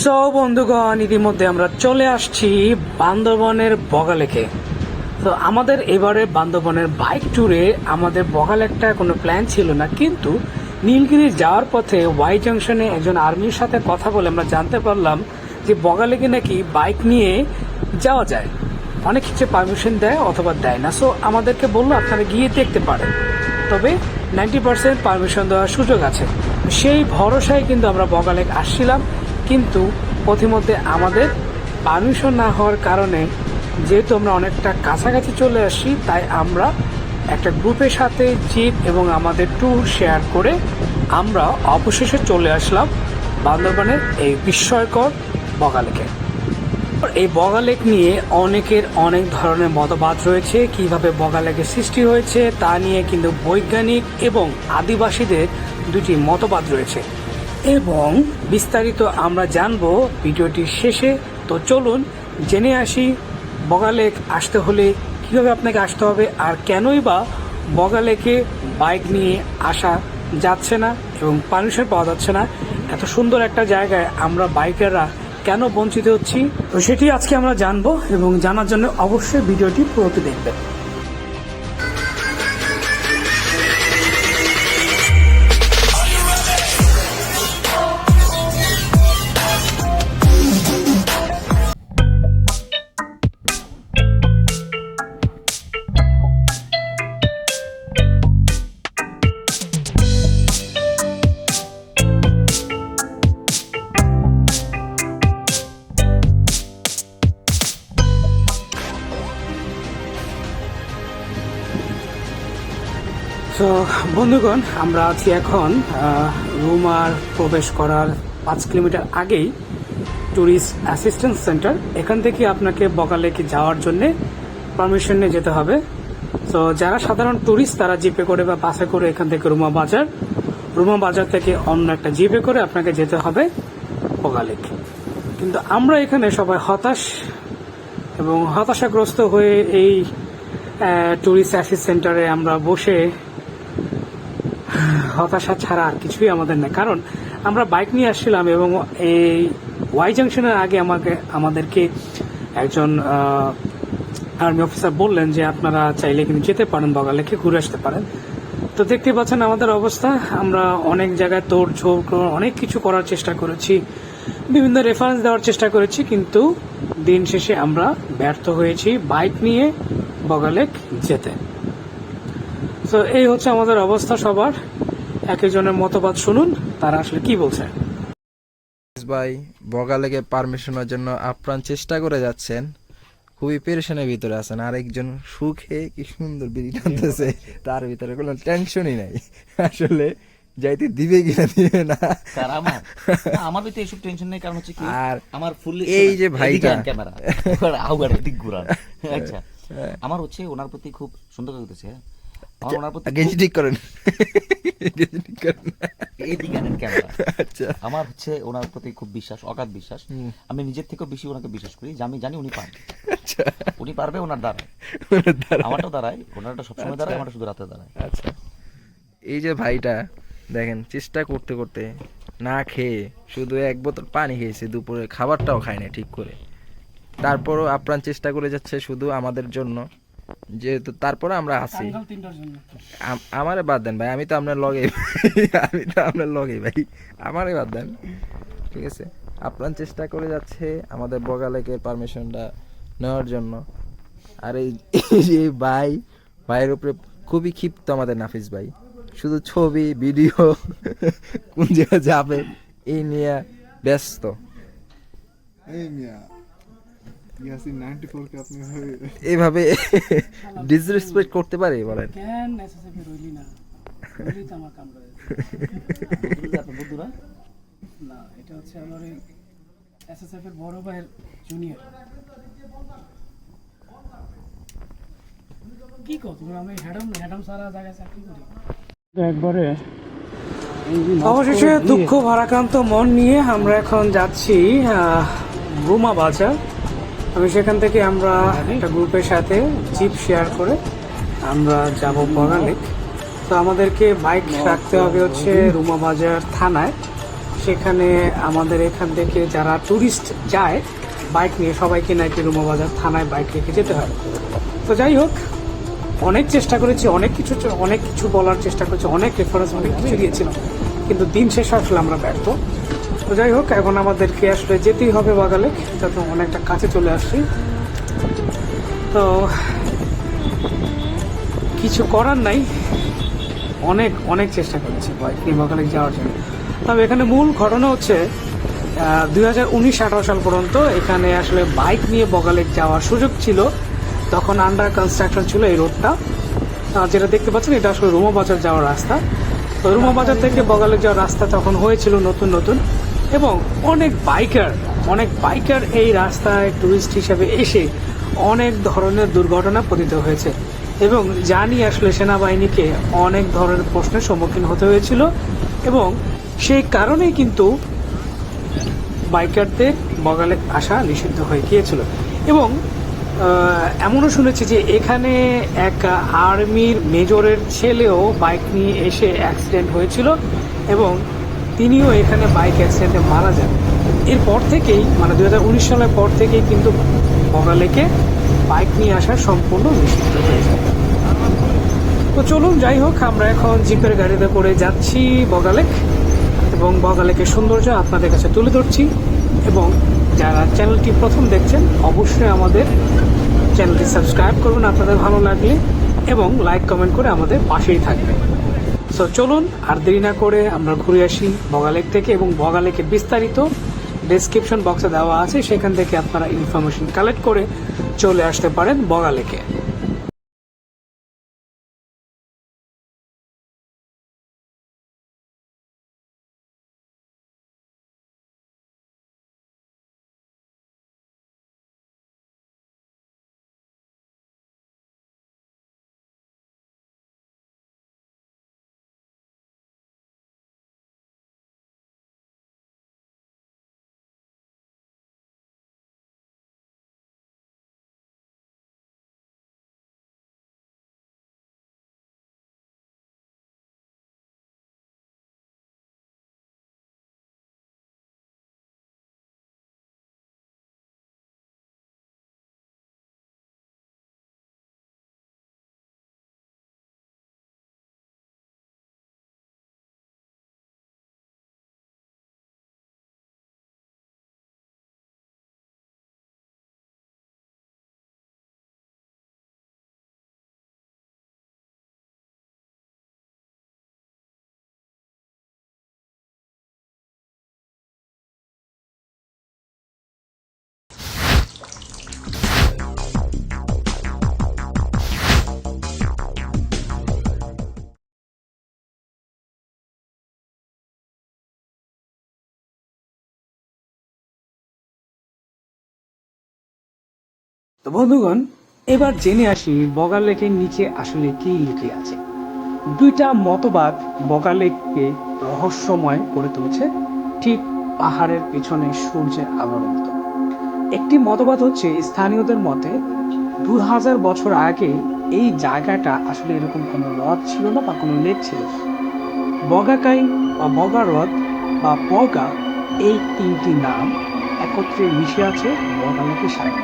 So বন্ধুগণ, ইতিমধ্যে আমরা চলে আসছি বান্দরবনের বগালেকে। তো আমাদের এবারে বান্দরবনের বাইক ট্যুরে আমাদের বগালেকটা কোনো প্ল্যান ছিল না, কিন্তু নীলগিরি যাওয়ার পথে ওয়াই জাংশনে একজন আর্মির সাথে কথা বলে আমরা জানতে পারলাম যে বগালেকে নাকি বাইক নিয়ে যাওয়া যায়। অনেক কিছু পারমিশন দেয় অথবা দেয় না। সো আমাদেরকে বললো আপনারা গিয়ে দেখতে পারেন, তবে 90% পারমিশন দেওয়ার সুযোগ আছে। সেই ভরসায় কিন্তু আমরা বগালেক আসছিলাম, কিন্তু পথিমধ্যে আমাদের পারমিশন না হওয়ার কারণে, যেহেতু আমরা অনেকটা কাছাকাছি চলে আসি, তাই আমরা একটা গ্রুপের সাথে জিপ এবং আমাদের ট্যুর শেয়ার করে আমরা অবশেষে চলে আসলাম বান্দরবানের এই বিস্ময়কর বগালেকে। এই বগালেক নিয়ে অনেকের অনেক ধরনের মতবাদ রয়েছে। কিভাবে বগালেকের সৃষ্টি হয়েছে তা নিয়ে কিন্তু বৈজ্ঞানিক এবং আদিবাসীদের দুটি মতবাদ রয়েছে, এবং বিস্তারিত আমরা জানবো ভিডিওটির শেষে। তো চলুন জেনে আসি বগালেক আসতে হলে কিভাবে আপনাকে আসতে হবে, আর কেনই বা বগালেকে বাইক নিয়ে আসা যাচ্ছে না এবং পারমিশন পাওয়া যাচ্ছে না। এত সুন্দর একটা জায়গায় আমরা বাইকাররা কেন বঞ্চিত হচ্ছি, তো সেটি আজকে আমরা জানবো, এবং জানার জন্য অবশ্যই ভিডিওটি পুরোটি দেখবেন। তো বন্ধুগণ, আমরা আছি এখন রুমার প্রবেশ করার 5 কিলোমিটার আগেই ট্যুরিস্ট অ্যাসিস্ট্যান্স সেন্টার। এখান থেকে আপনাকে বগালেকে যাওয়ার জন্য পারমিশন নিয়ে যেতে হবে। তো যারা সাধারণ ট্যুরিস্ট তারা জিপে করে বা বাসে করে এখান থেকে রুমা বাজার থেকে অন্য একটা জিপে করে আপনাকে যেতে হবে বগালেক। কিন্তু আমরা এখানে সবাই হতাশ এবং হতাশাগ্রস্ত হয়ে এই ট্যুরিস্ট অ্যাসিস্ট সেন্টারে আমরা বসে হতাশা ছাড়া আর কিছুই আমাদের নেই। কারণ আমরা বাইক নিয়ে আসছিলাম এবং এই ওয়াই জাংশনের আগে আমাদেরকে একজন আর্মি অফিসার বললেন যে আপনারা চাইলে কিন্তু যেতে পারেন, বগালেকে ঘুরে আসতে পারেন। তো দেখতে পাচ্ছেন আমাদের অবস্থা। আমরা অনেক জায়গায় তোড়ঝোড় অনেক কিছু করার চেষ্টা করেছি, বিভিন্ন রেফারেন্স দেওয়ার চেষ্টা করেছি, কিন্তু দিন শেষে আমরা ব্যর্থ হয়েছি বাইক নিয়ে বগালেক যেতে। তো এই হচ্ছে আমাদের অবস্থা। সবার এক একজনের মতবাদ শুনুন, তারা আসলে কি বলছে। ভাই বগালেকে পারমিশনের জন্য আপ্রাণ চেষ্টা করে যাচ্ছেন, খুবই পেরেশানের ভিতরে আছেন। আরেকজন সুখে কি সুন্দর বিড়ি টানতেছে, তার ভিতরে কোনো টেনশনই নাই। আসলে যাইতে দিবে কিনা দিবে না আমার ভিতরে এইসব টেনশন নেই। কারণ হচ্ছে কি, আর আমার ফুল এই যে ভাইটা ক্যামেরা আচ্ছা, আমার হচ্ছে ওনার প্রতি খুব সুন্দর লাগতেছে। আমার ওনার প্রতি গেঞ্জি ঠিক করেন, আমার হচ্ছে ওনার প্রতি খুব বিশ্বাস, অগাধ বিশ্বাস। আমি নিজের থেকেও বেশি ওনাকে বিশ্বাস করি, যে আমি জানি উনি পারবে, উনি পারবে। ওনার দ্বারায় আমারটাও দাঁড়ায়, ওনারটা সবসময় দাঁড়ায়, আমারটা শুধু রাতে দাঁড়ায়। আচ্ছা, এই যে ভাইটা দেখেন চেষ্টা করতে করতে না খেয়ে শুধু 1 বোতল পানি খেয়েছে, দুপুরে খাবারটাও খায় না ঠিক করে। তারপরও আপ্রাণ চেষ্টা করে যাচ্ছে শুধু আমাদের জন্য, যেহেতু তারপরে আমরা আছি। আমারে বাদ দেন ভাই, আমি তো আপনার লগে ভাই, আমারে বাদ দেন, ঠিক আছে। আপ্রাণ চেষ্টা করে যাচ্ছে আমাদের বগালেকের পারমিশনটা নেওয়ার জন্য। আর এই যে ভাইয়ের উপরে খুবই ক্ষিপ্ত আমাদের নাফিস ভাই, শুধু ছবি ভিডিও কোন জায়গায় যাবে এই নিয়ে ব্যস্ত। এভাবে ডিসরেসপেক্ট করতে পারে বলেন? না, এটা হচ্ছে আমার এসএসএফ এর বড় ভাইয়ের জুনিয়র। কি কর তুমি? আমি হ্যাডাম সারা জায়গায় চাকরি করি একবারে। অবশেষে দুঃখ ভারাক্রান্ত মন নিয়ে আমরা এখন যাচ্ছি রুমা বাজার। আমি সেখান থেকে আমরা একটা গ্রুপের সাথে জিপ শেয়ার করে আমরা যাব বগালেক। তো আমাদেরকে বাইক রাখতে হবে হচ্ছে রুমা বাজার থানায়, সেখানে আমাদের এখান থেকে যারা ট্যুরিস্ট যায় বাইক নিয়ে সবাইকে নাকি রুমাবাজার থানায় বাইক রেখে যেতে হয়। তো যাই হোক, অনেক চেষ্টা করেছি, অনেক কিছু বলার চেষ্টা করেছি, অনেক রেফারেন্স অনেক কিছু দিয়েছিলাম, কিন্তু দিন শেষে আসলে আমরা ব্যর্থ। তো যাই হোক, এখন আমাদেরকে আসলে যেতেই হবে বাগালে, যাতে অনেকটা কাছে চলে আসছি। তো কিছু করার নাই, অনেক চেষ্টা করেছি বাইক নিয়ে বাগালে যাওয়ার জন্য। তবে এখানে মূল ঘটনা হচ্ছে 2019-18 সাল পর্যন্ত এখানে আসলে বাইক নিয়ে বগালেক যাওয়ার সুযোগ ছিল। তখন আন্ডার কনস্ট্রাকশন ছিল এই রোডটা, যেটা দেখতে পাচ্ছেন এটা আসলে রুমাবাজার যাওয়ার রাস্তা। তো রুমাবাজার থেকে বগালেক যাওয়ার রাস্তা তখন হয়েছিল নতুন, এবং অনেক বাইকার এই রাস্তায় টুরিস্ট হিসেবে এসে অনেক ধরনের দুর্ঘটনা পতিত হয়েছে, এবং জানি আসলে সেনাবাহিনীকে অনেক ধরনের প্রশ্নের সম্মুখীন হতে হয়েছিল, এবং সেই কারণেই কিন্তু বাইকারদের বগালে আসা নিষিদ্ধ হয়ে গিয়েছিল। এবং এমনও শুনেছি যে এখানে এক আর্মির মেজরের ছেলেও বাইক নিয়ে এসে অ্যাক্সিডেন্ট হয়েছিল, এবং তিনিও এখানে বাইক অ্যাক্সিডেন্টে মারা যান। এরপর থেকেই মানে 2019 সালের পর থেকেই কিন্তু বগালেকে বাইক নিয়ে আসা সম্পূর্ণ নিষিদ্ধ হয়েছে। তো চলুন, যাই হোক, আমরা এখন জিপের গাড়িতে করে যাচ্ছি বগালেক, এবং বগালেকের সৌন্দর্য আপনাদের কাছে তুলে ধরছি। এবং যারা চ্যানেলটি প্রথম দেখছেন অবশ্যই আমাদের চ্যানেলটি সাবস্ক্রাইব করবেন আপনাদের ভালো লাগলে, এবং লাইক কমেন্ট করে আমাদের পাশেই থাকবেন। সো চলুন আর দেরি না করে আমরা ঘুরে আসি বগালেক থেকে, এবং বগালেকের বিস্তারিত ডেসক্রিপশন বক্সে দেওয়া আছে, সেখান থেকে আপনারা ইনফরমেশন কালেক্ট করে চলে আসতে পারেন বগালেকে। তো বন্ধুগণ, এবার জেনে আসি বগালেকের নিচে আসলে কি লুকিয়ে আছে। দুইটা মতবাদ বগালেককে রহস্যময় করে তুলছে, ঠিক পাহাড়ের পেছনে সূর্যের আলোর মতো। একটি মতবাদ হচ্ছে স্থানীয়দের মতে 2000 বছর আগে এই জায়গাটা আসলে এরকম কোনো হ্রদ ছিল না বা কোনো লেক ছিল না। বগাকাই বা বগা হ্রদ বা বগা, এই তিনটি নাম একত্রে মিশে আছে বগালেকের সাথে।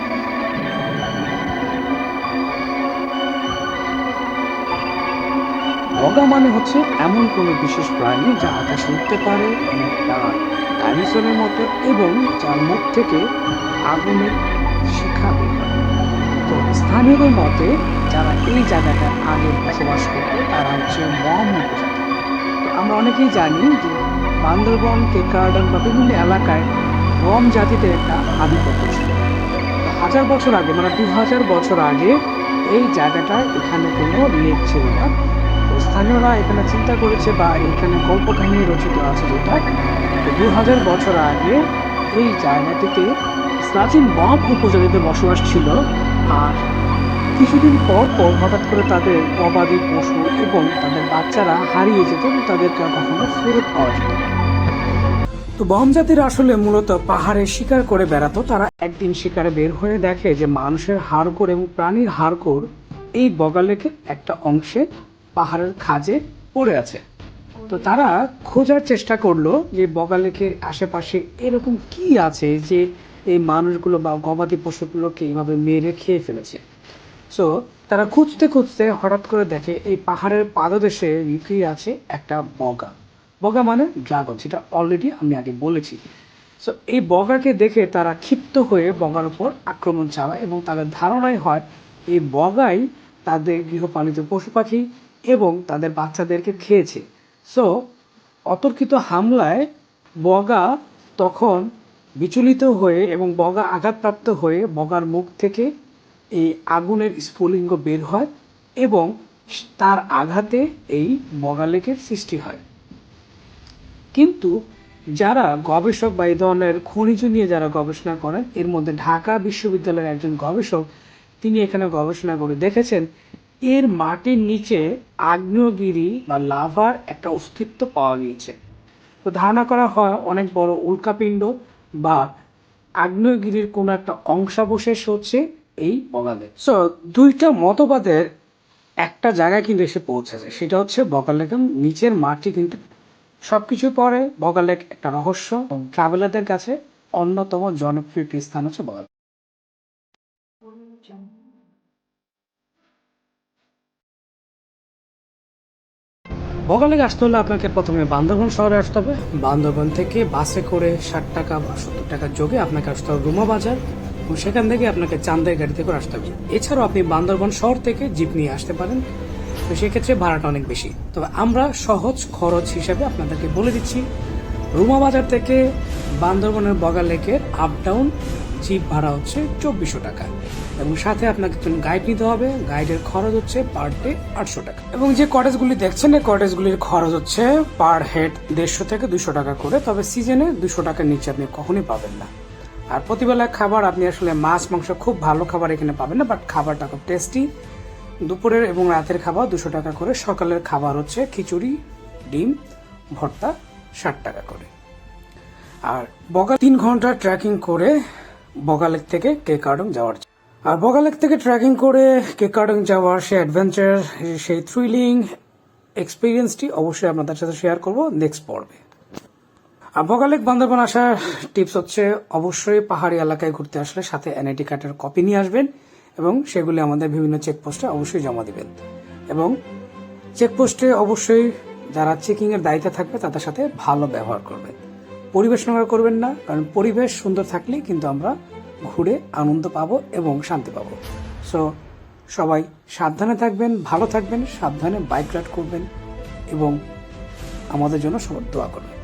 বগা মানে হচ্ছে এমন কোনো বিশেষ প্রাণী যা আকাশে উঠতে পারে, ডাইনোসরের মতো, এবং যার মুখ থেকে আগুনের শিখা বের হয়। তো স্থানীয়দের মতে যারা এই জায়গাটা আগে বসবাস করতো তারা হচ্ছে মম উপজাতি। তো আমরা অনেকেই জানি যে বান্দরবন, কেকার্ডন বা বিভিন্ন এলাকায় মম জাতিদের একটা আধিপত্য ছিল। হাজার বছর আগে মানে 2000 বছর আগে এই জায়গাটা, এখানে কোনো লেক ছিল না। স্থানীয়রা এখানে চিন্তা করেছে বা এখানে গল্প কাহিনী রচিত আছে যেটা 2000 বছর আগে এই জায়গাটিতে প্রাচীন মম উপজাতিতে বসবাস ছিল। আর কিছুদিন পর হঠাৎ করে তাদের গবাদি পশু এবং তাদের বাচ্চারা হারিয়ে যেত, তাদেরকে কখনো ফেরত পাওয়া যেত। তো বম জাতিরা আসলে মূলত পাহাড়ে শিকার করে বেড়াতো। তারা একদিন শিকারে বের হয়ে দেখে যে মানুষের হাড়গোড় এবং প্রাণীর হাড়গোড় এই বগালেকের একটা অংশে পাহাড়ের খাঁজে পড়ে আছে। তো তারা খোঁজার চেষ্টা করলো যে বগা লেকের আশেপাশে এরকম কি আছে যে এই মানুষগুলো বা গবাদি পশুগুলোকে এইভাবে মেরে খেয়ে ফেলেছে। সো তারা খুঁজতে খুঁজতে হঠাৎ করে দেখে এই পাহাড়ের পাদদেশে লুকিয়ে আছে একটা বগা। বগা মানে ড্রাগন, সেটা অলরেডি আমি আগে বলেছি। সো এই বগাকে দেখে তারা ক্ষিপ্ত হয়ে বগার উপর আক্রমণ চালায় এবং তাদের ধারণাই হয় এই বগাই তাদের গৃহপালিত পশু পাখি এবং তাদের বাচ্চাদেরকে খেয়েছে। সো অতর্কিত হামলায় বগা তখন বিচলিত হয়ে এবং বগা আঘাতপ্রাপ্ত হয়ে বগার মুখ থেকে এই আগুনের স্ফুলিঙ্গ বের হয় এবং তার আঘাতে এই বগা লেকের সৃষ্টি হয়। কিন্তু যারা গবেষক বা এই ধরনের খনিজ নিয়ে যারা গবেষণা করেন, এর মধ্যে ঢাকা বিশ্ববিদ্যালয়ের একজন গবেষক, তিনি এখানে গবেষণা করে দেখেছেন এর মাটির নিচে আগ্নেয়গিরি বা লাভার একটা অস্তিত্ব পাওয়া গিয়েছে। তো ধারণা করা হয় অনেক বড় উল্কাপিণ্ড বা আগ্নেয়গিরির কোনো একটা অংশাবশেষ হচ্ছে এই বগা লেক। সো দুইটা মতবাদের একটা জায়গায় কিন্তু এসে পৌঁছেছে, সেটা হচ্ছে বগা লেকের নিচের মাটি কিন্তু সবকিছু পরে বগা লেক একটা রহস্য এবং ট্রাভেলারদের কাছে অন্যতম জনপ্রিয় একটি স্থান হচ্ছে বগা লেক। বগা লেক আসতে হলে আপনাকে প্রথমে বান্দরবান শহরে আসতে হবে। বান্দরবান থেকে বাসে করে 60 টাকা বা 70 টাকার যোগে আপনাকে আসতে হবে রুমা বাজার এবং সেখান থেকে আপনাকে চান্দের গাড়িতে করে আসতে হবে। এছাড়াও আপনি বান্দরবান শহর থেকে জিপ নিয়ে আসতে পারেন, তো সেক্ষেত্রে ভাড়াটা অনেক বেশি। তবে আমরা সহজ খরচ হিসাবে আপনাদেরকে বলে দিচ্ছি, রুমা বাজার থেকে বান্দরবানের বগা লেকের আপ ডাউন জিপ ভাড়া হচ্ছে 2400 টাকা এবং সাথে আপনাকে একজন গাইড নিতে হবে। গাইডের খরচ হচ্ছে পার ডে 800 টাকা এবং যে কটেজগুলি দেখছেন এই কটেজগুলির খরচ হচ্ছে পার হেড 150 থেকে 200 টাকা করে। তবে সিজনে 200 টাকার নিচে আপনি কখনোই পাবেন না। আর প্রতিবেলা খাবার আপনি আসলে মাছ মাংস খুব ভালো খাবার এখানে পাবেন না, বাট খাবারটা খুব টেস্টি। দুপুরের এবং রাতের খাবার 200 টাকা করে। সকালের খাবার হচ্ছে খিচুড়ি, ডিম, ভর্তা 60 টাকা করে। আর বগা 3 ঘন্টা ট্রেকিং করে বগা লেক থেকে কেকার্ডং যাওয়ার, আর বগা লেক থেকে ট্রেকিং করে কেকার্ডং যাওয়ার সেই অ্যাডভেঞ্চার, সেই থ্রিলিং এক্সপিরিয়েন্সটি অবশ্যই আপনাদের সাথে শেয়ার করব নেক্সট পর্বে। আর বগা লেক বান্দরবান আসার টিপস হচ্ছে অবশ্যই পাহাড়ি এলাকায় ঘুরতে আসলে সাথে এনআইডি কার্ডের কপি নিয়ে আসবেন এবং সেগুলি আমাদের বিভিন্ন চেকপোস্টে অবশ্যই জমা দিবেন এবং চেকপোস্টে অবশ্যই যারা চেকিং এর দায়িত্বে থাকবে তাদের সাথে ভালো ব্যবহার করবেন। পরিবেশ নোংরা করবেন না, কারণ পরিবেশ সুন্দর থাকলেই কিন্তু আমরা ঘুরে আনন্দ পাবো এবং শান্তি পাবো। সো সবাই সাবধানে থাকবেন, ভালো থাকবেন, সাবধানে বাইক রাইড করবেন এবং আমাদের জন্য সবার দোয়া করবেন।